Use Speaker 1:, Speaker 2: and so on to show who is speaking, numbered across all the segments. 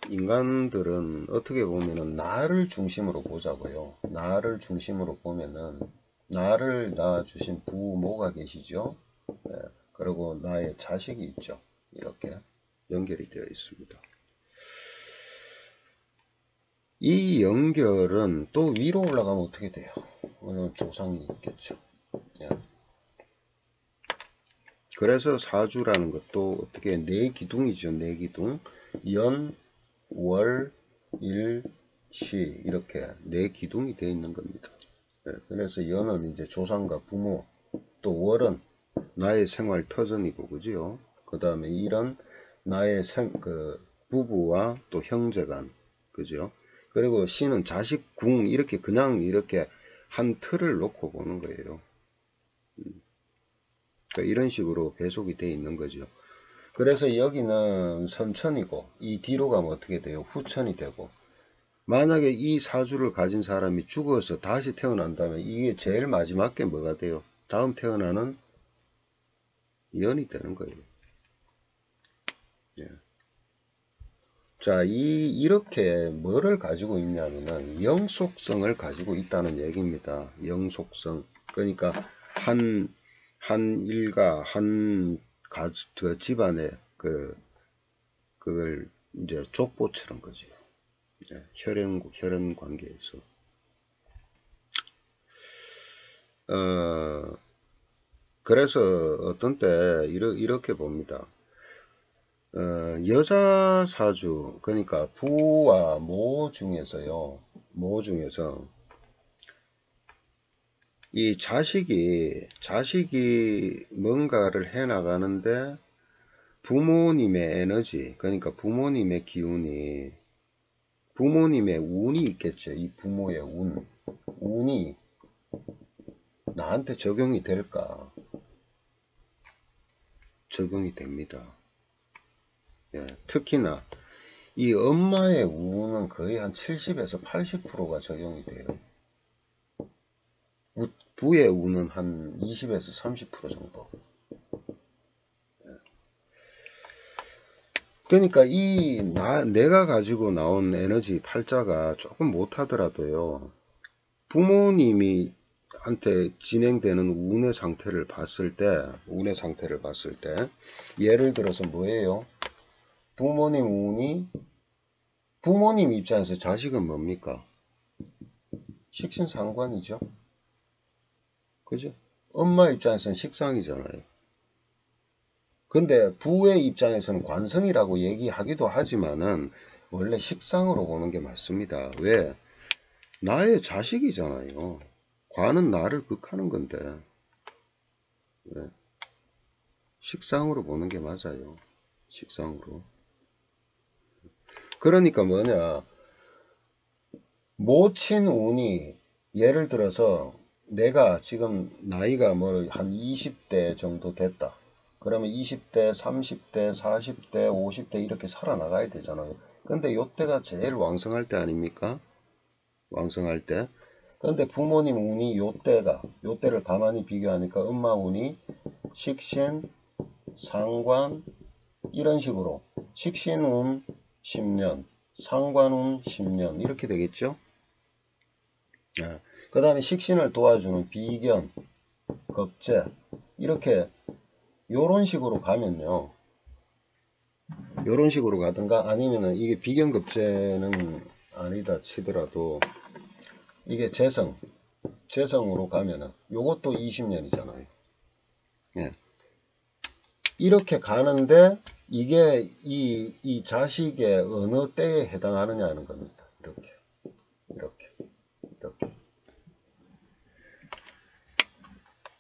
Speaker 1: 인간들은 어떻게 보면은 나를 중심으로 보자고요. 나를 중심으로 보면은 나를 낳아주신 부모가 계시죠. 예, 그리고 나의 자식이 있죠. 이렇게 연결이 되어 있습니다. 이 연결은 또 위로 올라가면 어떻게 돼요? 어느 조상이 있겠죠. 예. 그래서 사주라는 것도 어떻게 네 기둥이죠. 네 기둥. 연, 월, 일, 시 이렇게 네 기둥이 되어 있는 겁니다. 네, 그래서 연은 이제 조상과 부모, 또 월은 나의 생활 터전이고 그죠. 그 다음에 일은 나의 부부와 또 형제간 그죠. 그리고 시는 자식 궁 이렇게 그냥 이렇게 한 틀을 놓고 보는 거예요. 그러니까 이런 식으로 배속이 되어 있는 거죠. 그래서 여기는 선천이고 이 뒤로 가면 어떻게 돼요? 후천이 되고, 만약에 이 사주를 가진 사람이 죽어서 다시 태어난다면 이게 제일 마지막 게 뭐가 돼요? 다음 태어나는 연이 되는 거예요. 예. 자, 이렇게 뭐를 가지고 있냐면은 영속성을 가지고 있다는 얘기입니다. 영속성. 그러니까 한 일가, 집안의 그걸 이제 족보처럼 거죠. 예, 혈연 관계에서. 그래서 어떤 때 이렇게 봅니다. 여자 사주, 그러니까 부와 모 중에서요, 모 중에서 이 자식이 뭔가를 해 나가는데 부모님의 에너지, 그러니까 부모님의 기운이, 부모님의 운이 있겠죠. 이 부모의 운이 나한테 적용이 될까? 적용이 됩니다. 예, 특히나 이 엄마의 운은 거의 한 70에서 80%가 적용이 돼요. 부의 운은 한 20에서 30% 정도. 그러니까 내가 가지고 나온 에너지 팔자가 조금 못하더라도요, 부모님이 한테 진행되는 운의 상태를 봤을 때, 예를 들어서 뭐예요? 부모님 입장에서 자식은 뭡니까? 식신상관이죠. 그죠? 엄마 입장에서는 식상이잖아요. 근데 부의 입장에서는 관성이라고 얘기하기도 하지만은 원래 식상으로 보는 게 맞습니다. 왜? 나의 자식이잖아요. 관은 나를 극하는 건데. 왜? 식상으로 보는 게 맞아요. 식상으로. 그러니까 뭐냐, 모친 운이, 예를 들어서 내가 지금 나이가 뭐 한 20대 정도 됐다. 그러면 20대, 30대, 40대, 50대 이렇게 살아나가야 되잖아요. 근데 요때가 제일 왕성할 때 아닙니까? 왕성할 때. 근데 부모님 운이 요때를 가만히 비교하니까 엄마 운이 식신, 상관 이런 식으로 식신운 10년, 상관운 10년 이렇게 되겠죠. 그 다음에 식신을 도와주는 비견, 겁재 이렇게 요런 식으로 가면요, 요런 식으로 가든가 아니면은 이게 비견 겁재는 아니다 치더라도 이게 재성으로 가면은 요것도 20년이잖아요. 예. 이렇게 가는데 이게 이 자식의 어느 때에 해당하느냐는 겁니다. 이렇게.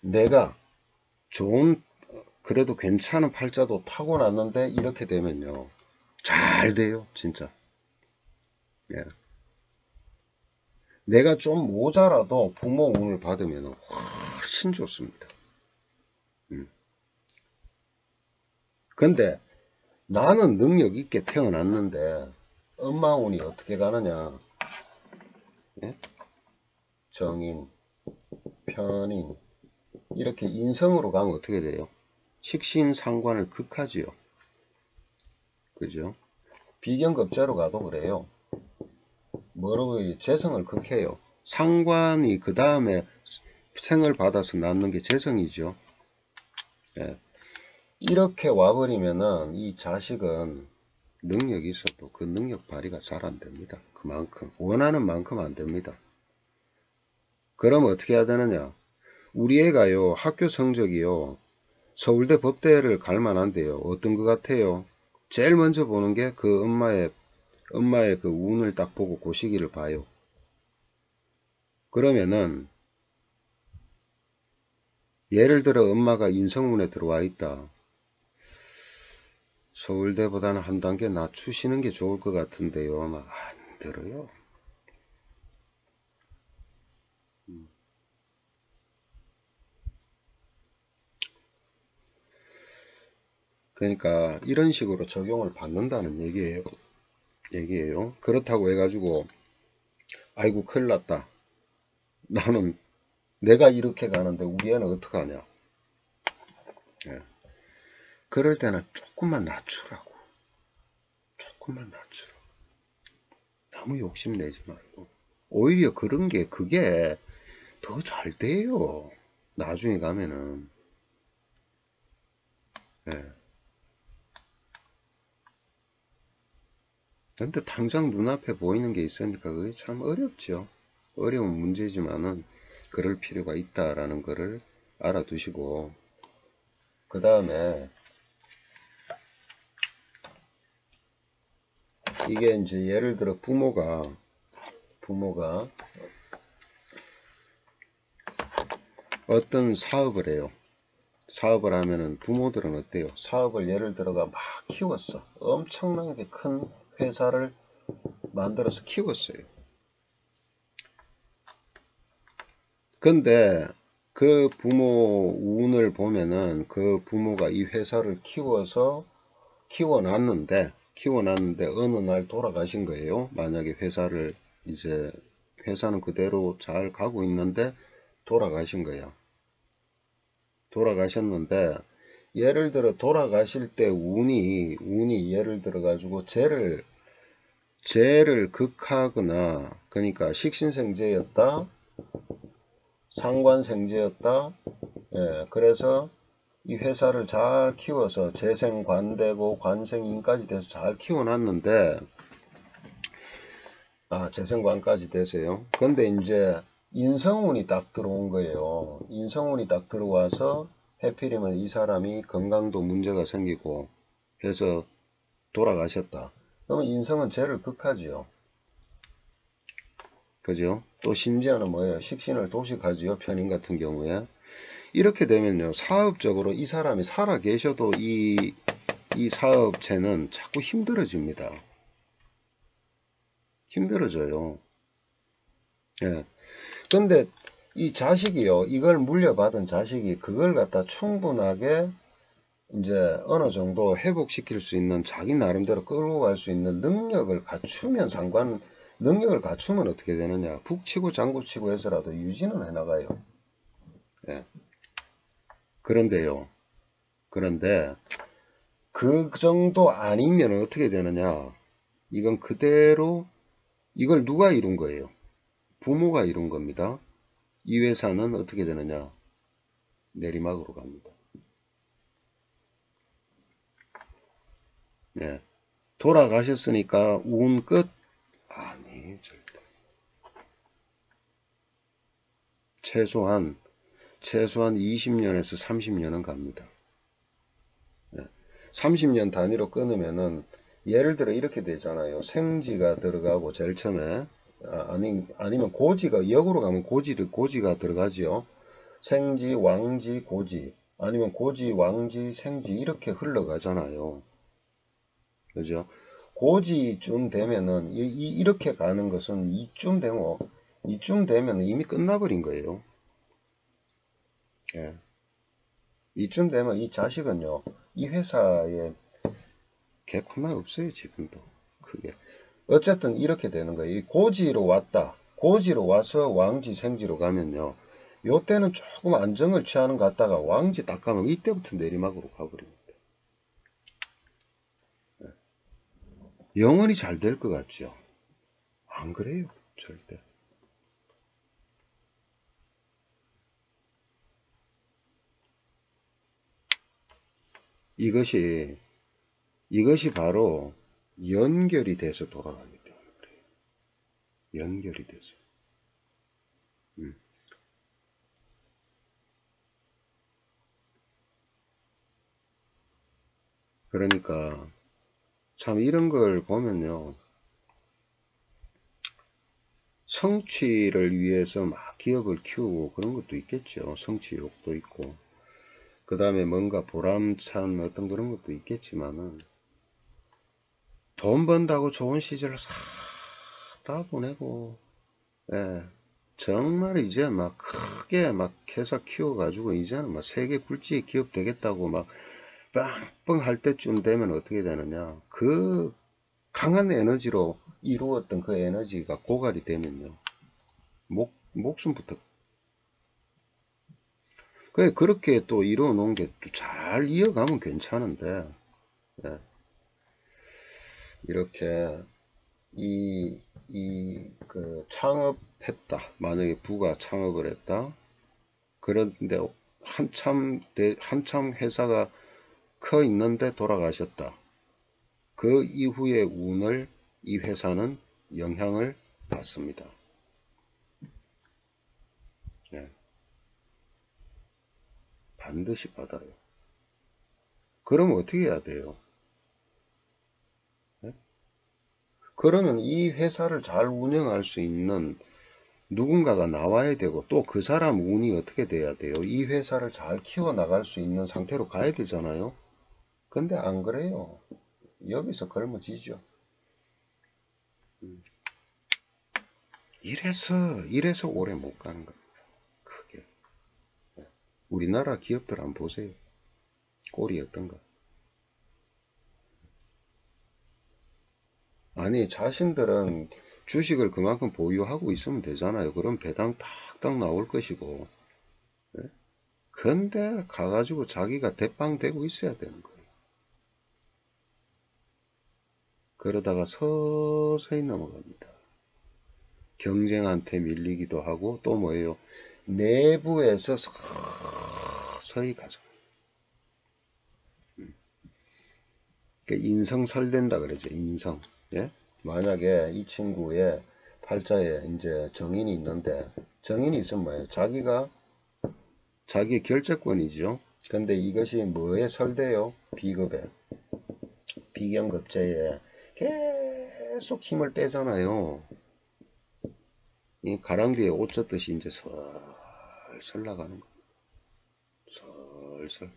Speaker 1: 내가 좋은, 그래도 괜찮은 팔자도 타고났는데 이렇게 되면요, 잘 돼요, 진짜. 예. 내가 좀 모자라도 부모 운을 받으면 훨씬 좋습니다. 근데 나는 능력 있게 태어났는데 엄마 운이 어떻게 가느냐. 예? 정인, 편인 이렇게 인성으로 가면 어떻게 돼요? 식신상관을 극하지요. 그죠? 비견급제로 가도 그래요. 뭐라고 재성을 극해요. 상관이 그 다음에 생을 받아서 낳는 게 재성이죠. 예. 이렇게 와버리면은 이 자식은 능력이 있어도 그 능력 발휘가 잘 안 됩니다. 그만큼 원하는 만큼 안 됩니다. 그럼 어떻게 해야 되느냐? 우리 애가요 학교 성적이요 서울대 법대를 갈 만한데요. 어떤 것 같아요? 제일 먼저 보는 게 그 엄마의 그 운을 딱 보고 그 시기를 봐요. 그러면은 예를 들어 엄마가 인성운에 들어와 있다. 서울대보다는 한 단계 낮추시는 게 좋을 것 같은데요. 막 안 들어요. 그러니까 이런 식으로 적용을 받는다는 얘기예요. 그렇다고 해가지고 아이고 큰일 났다. 나는 내가 이렇게 가는데 우리 애는 어떡하냐. 예. 그럴 때는 조금만 낮추라고. 조금만 낮추라고. 너무 욕심내지 말고. 오히려 그런 게 그게 더 잘 돼요. 나중에 가면은. 예. 근데 당장 눈앞에 보이는 게 있으니까 그게 참 어렵죠. 어려운 문제지만은 그럴 필요가 있다라는 거를 알아두시고, 그 다음에 이게 이제 예를 들어 부모가 어떤 사업을 해요. 사업을 하면은 부모들은 어때요? 사업을 예를 들어가 막 키웠어. 엄청나게 큰 회사를 만들어서 키웠어요. 근데 그 부모 운을 보면은 그 부모가 이 회사를 키워놨는데 어느 날 돌아가신 거예요. 만약에 회사는 그대로 잘 가고 있는데 돌아가신 거예요. 돌아가셨는데 예를 들어 돌아가실 때 운이 예를 들어 가지고 재를 극하거나, 그러니까 식신생재였다, 상관생재였다. 예, 그래서 이 회사를 잘 키워서 재생관되고 관생인까지 돼서 잘 키워놨는데, 재생관까지 돼서요. 근데 이제 인성운이 딱 들어온 거예요. 인성운이 딱 들어와서 해필이면 이 사람이 건강도 문제가 생기고 해서 돌아가셨다. 그러면 인성은 죄를 극하지요. 그죠? 또 심지어는 뭐예요? 식신을 도식하지요. 편인 같은 경우에. 이렇게 되면요. 사업적으로 이 사람이 살아 계셔도 이 사업체는 자꾸 힘들어집니다. 힘들어져요. 예. 근데 이 자식이요. 이걸 물려받은 자식이 그걸 갖다 충분하게 이제 어느 정도 회복시킬 수 있는 자기 나름대로 끌고 갈 수 있는 능력을 갖추면 어떻게 되느냐. 북치고 장구치고 해서라도 유지는 해나가요. 예. 그런데 그 정도 아니면 어떻게 되느냐. 이건 그대로 이걸 누가 이룬 거예요? 부모가 이룬 겁니다. 이 회사는 어떻게 되느냐. 내리막으로 갑니다. 예. 돌아가셨으니까 운 끝? 아니, 절대. 최소한 20년에서 30년은 갑니다. 예. 30년 단위로 끊으면은 예를 들어 이렇게 되잖아요. 생지가 들어가고 제일 처음에 아니면 고지가 역으로 가면 고지가 들어가지요. 생지, 왕지, 고지, 아니면 고지, 왕지, 생지 이렇게 흘러가잖아요. 그죠? 고지쯤 되면은 이렇게 가는 것은 이쯤 되면 이미 끝나버린 거예요. 예. 이쯤 되면 이 자식은요, 이 회사에 개코나 없어요. 지금도 크게. 어쨌든 이렇게 되는 거예요. 이 고지로 와서 왕지, 생지로 가면요, 요때는 조금 안정을 취하는 것 같다가 왕지 딱 가면 이때부터 내리막으로 가버립니다. 영원히 잘 될 것 같죠? 안 그래요. 절대. 이것이 바로 연결이 돼서 돌아가기 때문에 그래요. 연결이 돼서. 그러니까 참 이런 걸 보면요. 성취를 위해서 막 기업을 키우고 그런 것도 있겠죠. 성취욕도 있고. 그 다음에 뭔가 보람찬 어떤 그런 것도 있겠지만은 돈 번다고 좋은 시절을 싹 다 보내고, 예, 정말 이제 막 크게 막 회사 키워가지고 이제는 막 세계 굴지 기업 되겠다고 막 빵빵 할 때쯤 되면 어떻게 되느냐. 그 강한 에너지로 이루었던 그 에너지가 고갈이 되면요. 목숨부터. 그렇게 또 이루어 놓은 게 또 잘 이어가면 괜찮은데, 예, 이렇게 그 창업했다. 만약에 부가 창업을 했다. 그런데 한참 회사가 커 있는데 돌아가셨다. 그 이후의 운을 이 회사는 영향을 받습니다. 네, 반드시 받아요. 그럼 어떻게 해야 돼요? 네? 그러면 이 회사를 잘 운영할 수 있는 누군가가 나와야 되고 또 그 사람 운이 어떻게 돼야 돼요? 이 회사를 잘 키워나갈 수 있는 상태로 가야 되잖아요. 근데 안 그래요. 여기서 걸머지죠. 이래서 오래 못 가는 겁니다. 크게. 우리나라 기업들 한번 보세요. 꼴이 어떤가. 아니, 자신들은 주식을 그만큼 보유하고 있으면 되잖아요. 그럼 배당 탁탁 나올 것이고. 예? 근데 가가지고 자기가 대빵되고 있어야 되는 거예요. 그러다가 서서히 넘어갑니다. 경쟁한테 밀리기도 하고 또 뭐예요? 내부에서 서서히 가죠. 그러니까 인성설된다 그러죠. 인성. 예? 만약에 이 친구의 팔자에 이제 정인이 있는데, 정인이 있으면 뭐예요? 자기의 결재권이죠. 근데 이것이 뭐에 설대요? 비급에, 비경급제에 계속 힘을 빼잖아요. 이 가랑비에 옷 젖듯이 이제 설설 나가는 거. 설설.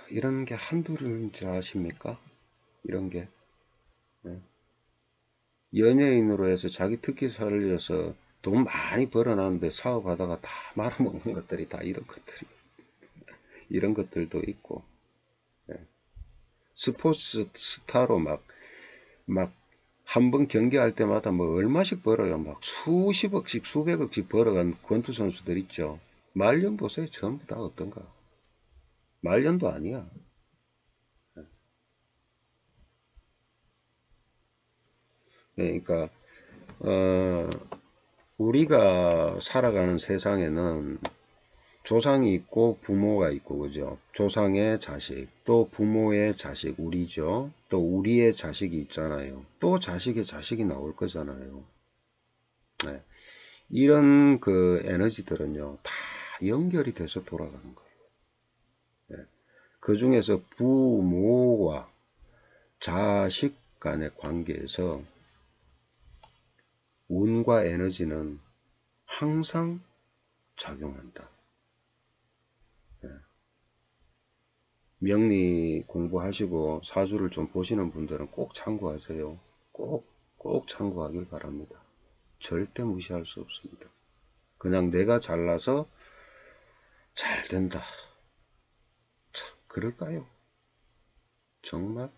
Speaker 1: 이런 게 한둘인 줄 아십니까? 이런 게. 연예인으로 해서 자기 특기 살려서 돈 많이 벌어놨는데 사업하다가 다 말아먹는 것들이 다 이런 것들도 있고. 스포츠 스타로 막 한 번 경기할 때마다 뭐 얼마씩 벌어요. 막 수십억씩 수백억씩 벌어간 권투 선수들 있죠. 말년 보세요. 전부 다 어떤가. 말년도 아니야. 그러니까 우리가 살아가는 세상에는 조상이 있고 부모가 있고, 그죠? 조상의 자식, 또 부모의 자식, 우리죠. 또 우리의 자식이 있잖아요. 또 자식의 자식이 나올 거잖아요. 네. 이런 그 에너지들은요, 다 연결이 돼서 돌아가는 거예요. 네. 그 중에서 부모와 자식 간의 관계에서 운과 에너지는 항상 작용한다. 명리 공부하시고 사주를 좀 보시는 분들은 꼭 참고하세요. 꼭 참고하길 바랍니다. 절대 무시할 수 없습니다. 그냥 내가 잘나서 잘 된다. 참, 그럴까요? 정말?